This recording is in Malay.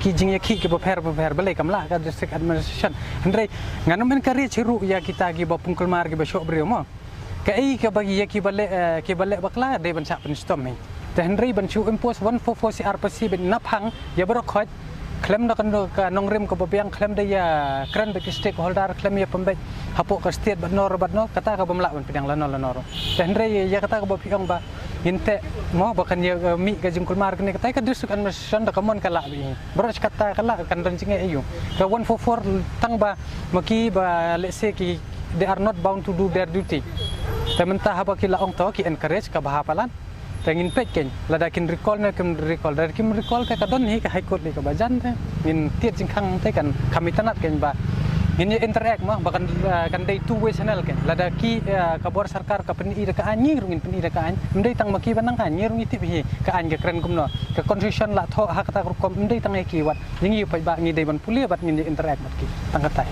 kijing ya ki ke beper balai kamla ka district administration hendrai nganu men kari ciru ya kita gi ba pungkul mar gi ba syok brio mo ka ai ka bagi ya ki balai bakla de ban sak penstom ni te hendrai ban chu impose 144 CRPC ben naphang ya bro khoj klaim nak nong rem ko babiang klaim de ya kran be stakeholder klaim ya pembek hapok ka state badnor kata ka bamla ban pedang lanor te hendrai ya kata ka babiang ba inte mo bakan ya mi ka jungkul mar kene kata ka district administration da kamon kala bi bro kata kala kan ranjing ayu ka 144 tang ba maki ba let's say ki they are not bound to do their duty te mentah ba ki la ong to ki encourage ka bahapalan tengin peken ladakin recall dari kim recall ka kadon hi ka high court ni ka bajan te min tiet jingkhang te kan kami tanat ken ba ini interact mah bahkan kan day two way channel ken ladaki kabor sarkar ka peni ida ka anyi rungin peni ida ka an mendai tang maki banang anyi rungi tip hi ka an ga kren gumno ka constitution la tho hak ta kom mendai tang ki wat ngi pai ba ngi dei ban pulia bat ngi interact mat ki tang katai